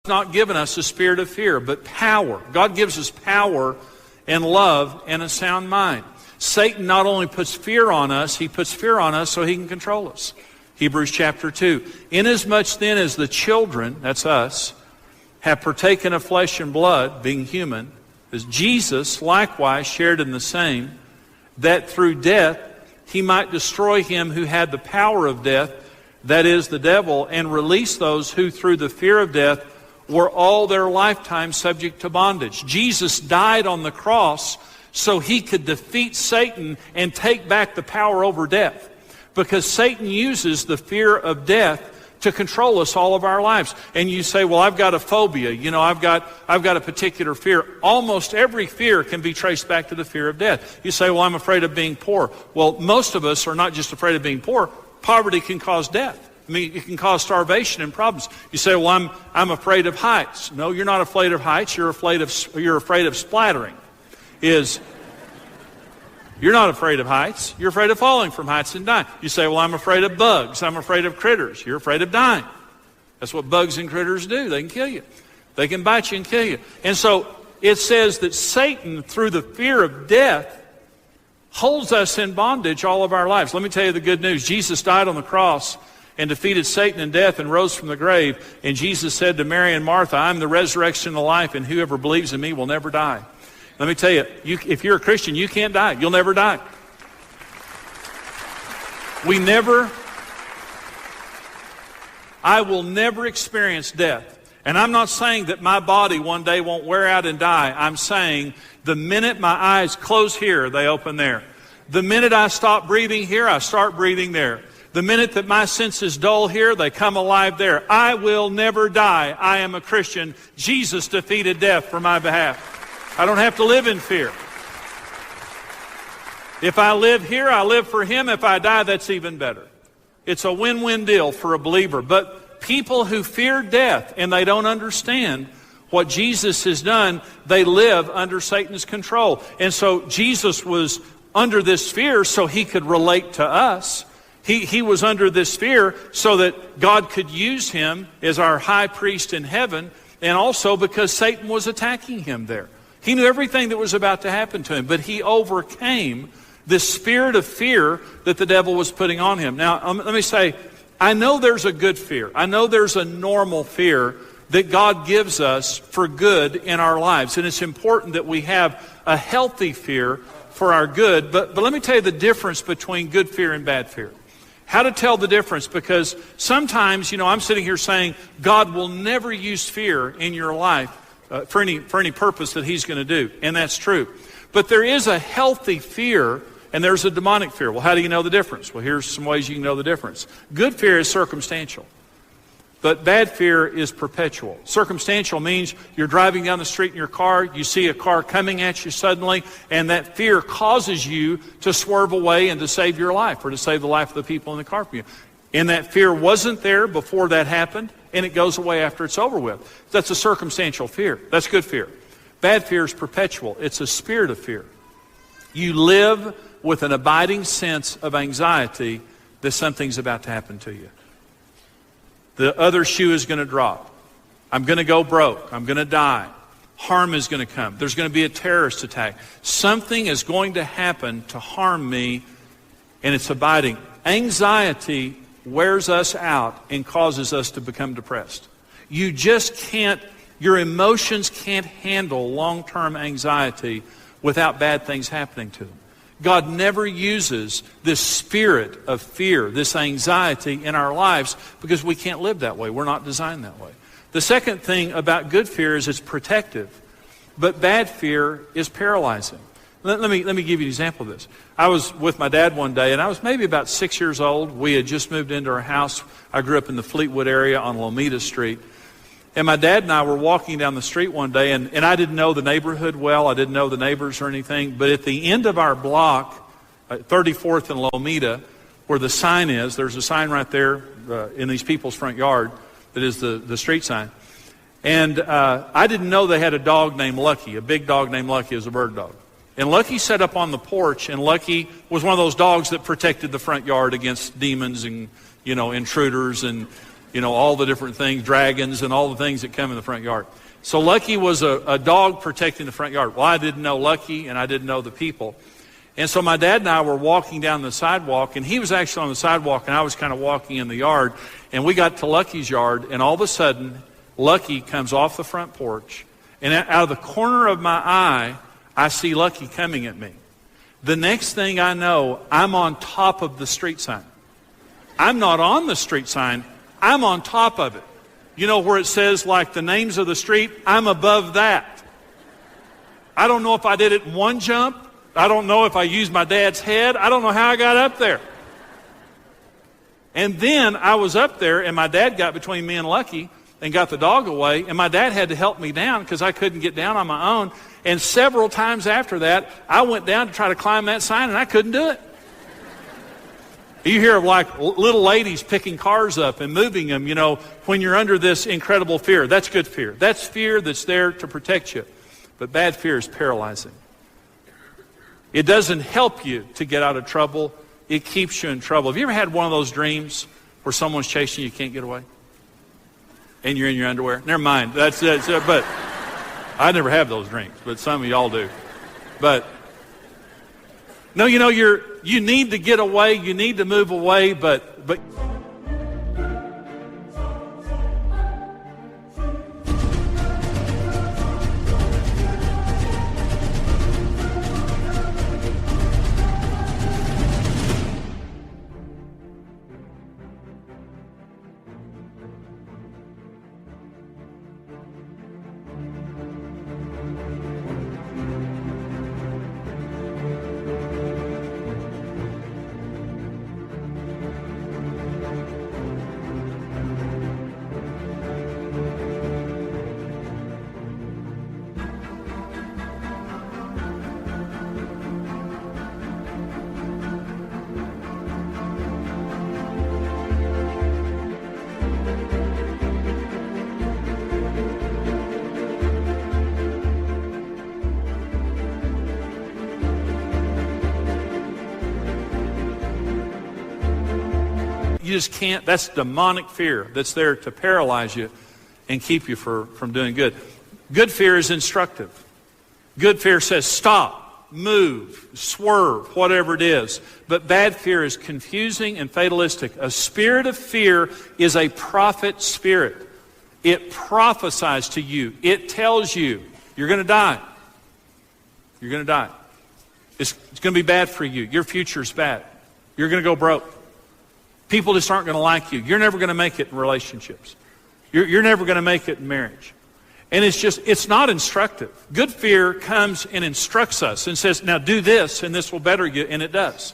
not given us a spirit of fear, but power. God gives us power and love and a sound mind. Satan not only puts fear on us, he puts fear on us so he can control us. Hebrews chapter 2. Inasmuch then as the children, that's us, have partaken of flesh and blood, being human, as Jesus likewise shared in the same, that through death he might destroy him who had the power of death, that is, the devil, and release those who through the fear of death were all their lifetime subject to bondage. Jesus died on the cross so he could defeat Satan and take back the power over death. Because Satan uses the fear of death to control us all of our lives. And you say, well, I've got a phobia. You know, I've got a particular fear. Almost every fear can be traced back to the fear of death. You say, well, I'm afraid of being poor. Well, most of us are not just afraid of being poor. Poverty can cause death. I mean, it can cause starvation and problems. You say, well, I'm afraid of heights. No, you're not afraid of heights. You're afraid of splattering. You're not afraid of heights. You're afraid of falling from heights and dying. You say, well, I'm afraid of bugs. I'm afraid of critters. You're afraid of dying. That's what bugs and critters do. They can kill you. They can bite you and kill you. And so it says that Satan, through the fear of death, holds us in bondage all of our lives. Let me tell you the good news. Jesus died on the cross and defeated Satan and death and rose from the grave. And Jesus said to Mary and Martha, I'm the resurrection and the life, and whoever believes in me will never die. Let me tell you, if you're a Christian, you can't die. You'll never die. I will never experience death. And I'm not saying that my body one day won't wear out and die. I'm saying the minute my eyes close here, they open there. The minute I stop breathing here, I start breathing there. The minute that my senses dull here, they come alive there. I will never die. I am a Christian. Jesus defeated death for my behalf. I don't have to live in fear. If I live here, I live for him. If I die, that's even better. It's a win-win deal for a believer. But people who fear death and they don't understand what Jesus has done, they live under Satan's control. And so Jesus was under this fear so he could relate to us. He was under this fear so that God could use him as our high priest in heaven, and also because Satan was attacking him there. He knew everything that was about to happen to him, but he overcame this spirit of fear that the devil was putting on him. Now, let me say, I know there's a good fear. I know there's a normal fear that God gives us for good in our lives. And it's important that we have a healthy fear for our good. But let me tell you the difference between good fear and bad fear. How to tell the difference, because sometimes, I'm sitting here saying God will never use fear in your life for any purpose that he's going to do. And that's true. But there is a healthy fear and there's a demonic fear. Well, how do you know the difference? Well, here's some ways you can know the difference. Good fear is circumstantial, but bad fear is perpetual. Circumstantial means you're driving down the street in your car, you see a car coming at you suddenly, and that fear causes you to swerve away and to save your life or to save the life of the people in the car from you. And that fear wasn't there before that happened, and it goes away after it's over with. That's a circumstantial fear. That's good fear. Bad fear is perpetual. It's a spirit of fear. You live with an abiding sense of anxiety that something's about to happen to you. The other shoe is going to drop. I'm going to go broke. I'm going to die. Harm is going to come. There's going to be a terrorist attack. Something is going to happen to harm me, and it's abiding. Anxiety wears us out and causes us to become depressed. You just can't, your emotions can't handle long-term anxiety without bad things happening to them. God never uses this spirit of fear, this anxiety in our lives because we can't live that way. We're not designed that way. The second thing about good fear is it's protective, but bad fear is paralyzing. Let me give you an example of this. I was with my dad one day, and I was maybe about 6 years old. We had just moved into our house. I grew up in the Fleetwood area on Lomita Street. And my dad and I were walking down the street one day, and I didn't know the neighborhood well. I didn't know the neighbors or anything. But at the end of our block, 34th and Lomita, where the sign is, there's a sign right there in these people's front yard that is the street sign. And I didn't know they had a dog named Lucky, a big dog named Lucky. It was a bird dog. And Lucky sat up on the porch, and Lucky was one of those dogs that protected the front yard against demons and, intruders. And all the different things, dragons and all the things that come in the front yard. So Lucky was a dog protecting the front yard. Well, I didn't know Lucky, and I didn't know the people. And so my dad and I were walking down the sidewalk, and he was actually on the sidewalk, and I was kind of walking in the yard. And we got to Lucky's yard, and all of a sudden, Lucky comes off the front porch. And out of the corner of my eye, I see Lucky coming at me. The next thing I know, I'm on top of the street sign. I'm not on the street sign. I'm on top of it. You know where it says like the names of the street? I'm above that. I don't know if I did it in one jump. I don't know if I used my dad's head. I don't know how I got up there. And then I was up there, and my dad got between me and Lucky and got the dog away, and my dad had to help me down because I couldn't get down on my own. And several times after that, I went down to try to climb that sign, and I couldn't do it. You hear of like little ladies picking cars up and moving them, when you're under this incredible fear. That's good fear. That's fear that's there to protect you. But bad fear is paralyzing. It doesn't help you to get out of trouble. It keeps you in trouble. Have you ever had one of those dreams where someone's chasing you, can't get away? And you're in your underwear? Never mind. That's but I never have those dreams, but some of y'all do. But no, you need to get away, you need to move away, but you just can't. That's demonic fear that's there to paralyze you and keep you from doing good. Good fear is instructive. Good fear says stop, move, swerve, whatever it is. But bad fear is confusing and fatalistic. A spirit of fear is a prophet spirit. It prophesies to you. It tells you you're going to die. You're going to die. It's going to be bad for you. Your future's bad. You're going to go broke. People just aren't going to like you. You're never going to make it in relationships. You're never going to make it in marriage. And it's not instructive. Good fear comes and instructs us and says, now do this and this will better you, and it does.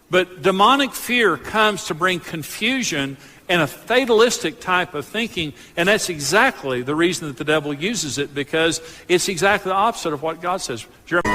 But demonic fear comes to bring confusion and a fatalistic type of thinking, and that's exactly the reason that the devil uses it, because it's exactly the opposite of what God says. Jeremiah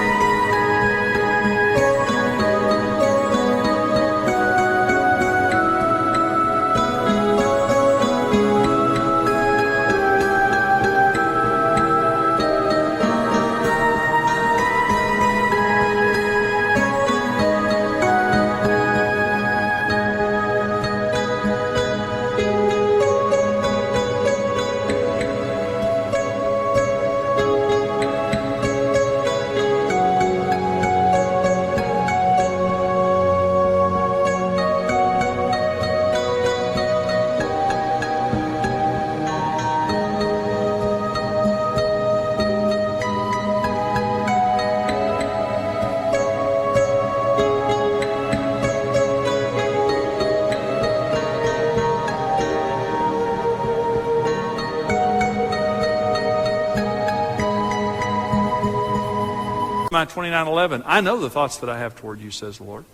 29:11, I know the thoughts that I have toward you, says the Lord.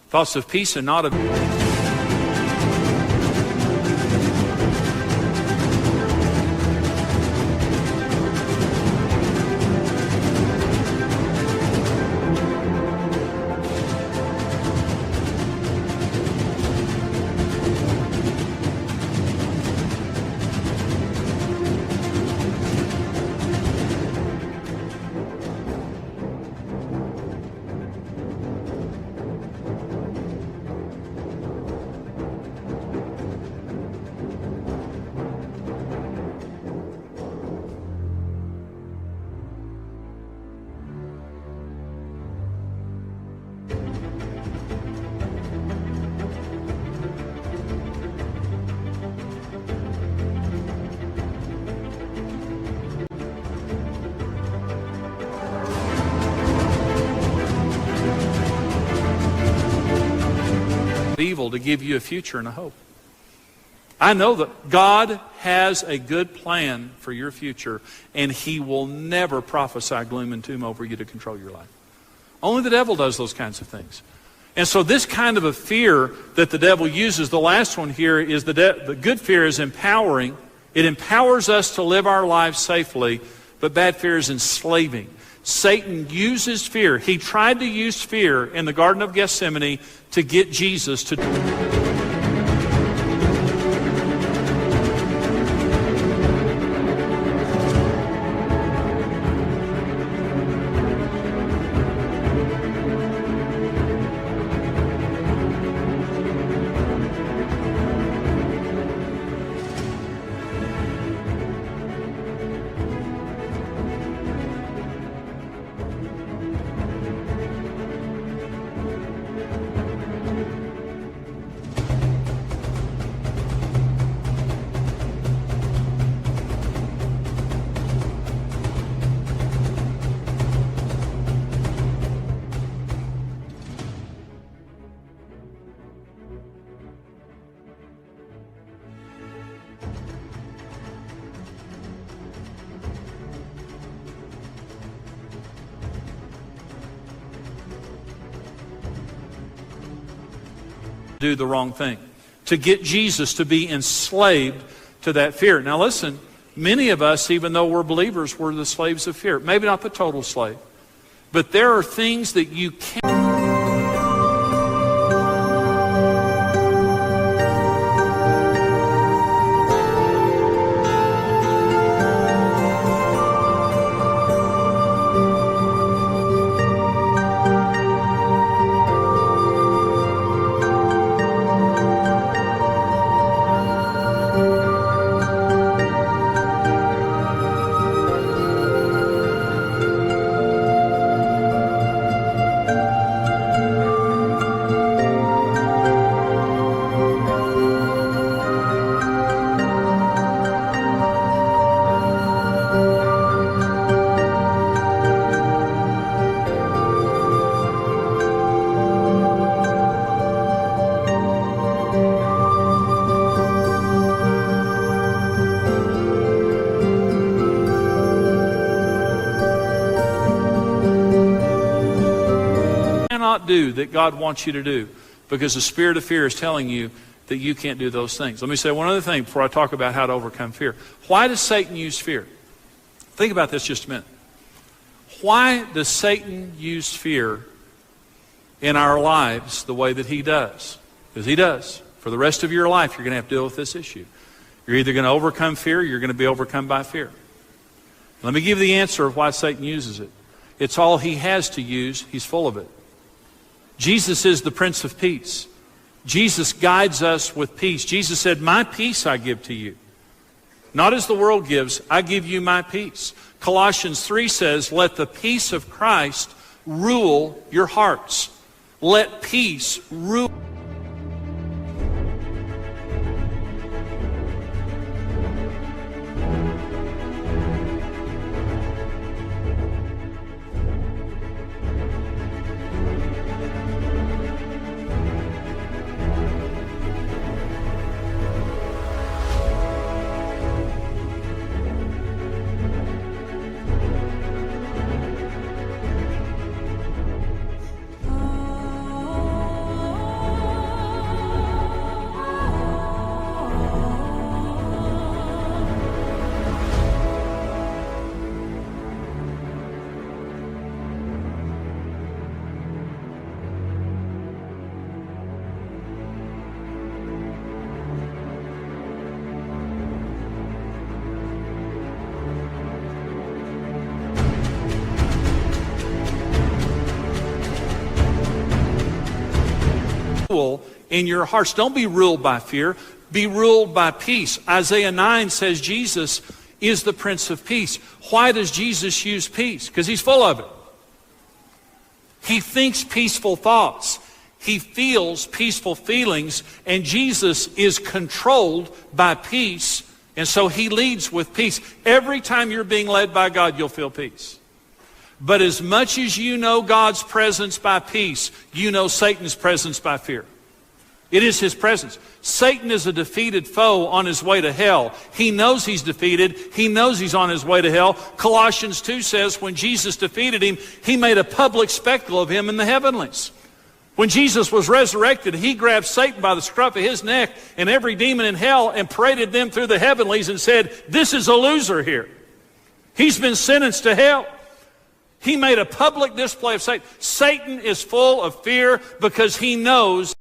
Thoughts of peace and not of... evil to give you a future and a hope. I know that God has a good plan for your future, and He will never prophesy gloom and doom over you to control your life. Only the devil does those kinds of things. And so this kind of a fear that the devil uses, the last one here is the good fear is empowering. It empowers us to live our lives safely, but bad fear is enslaving. Satan uses fear. He tried to use fear in the Garden of Gethsemane to get Jesus to do the wrong thing, to get Jesus to be enslaved to that fear. Now listen, many of us, even though we're believers, we're the slaves of fear. Maybe not the total slave, but there are things that you can't. Do that God wants you to do, because the spirit of fear is telling you that you can't do those things. Let me say one other thing before I talk about how to overcome fear. Why does Satan use fear? Think about this just a minute. Why does Satan use fear in our lives the way that he does? Because he does. For the rest of your life, you're going to have to deal with this issue. You're either going to overcome fear or you're going to be overcome by fear. Let me give you the answer of why Satan uses it. It's all he has to use. He's full of it. Jesus is the Prince of Peace. Jesus guides us with peace. Jesus said, "My peace I give to you. Not as the world gives, I give you my peace." Colossians 3 says, "Let the peace of Christ rule your hearts." Let peace rule. In your hearts. Don't be ruled by fear. Be ruled by peace. Isaiah 9 says Jesus is the Prince of Peace. Why does Jesus use peace? Because he's full of it. He thinks peaceful thoughts. He feels peaceful feelings. And Jesus is controlled by peace. And so he leads with peace. Every time you're being led by God, you'll feel peace. But as much as you know God's presence by peace, you know Satan's presence by fear. It is his presence. Satan is a defeated foe on his way to hell. He knows he's defeated. He knows he's on his way to hell. Colossians 2 says when Jesus defeated him, he made a public spectacle of him in the heavenlies. When Jesus was resurrected, he grabbed Satan by the scruff of his neck and every demon in hell and paraded them through the heavenlies and said, this is a loser here. He's been sentenced to hell. He made a public display of Satan. Satan is full of fear because he knows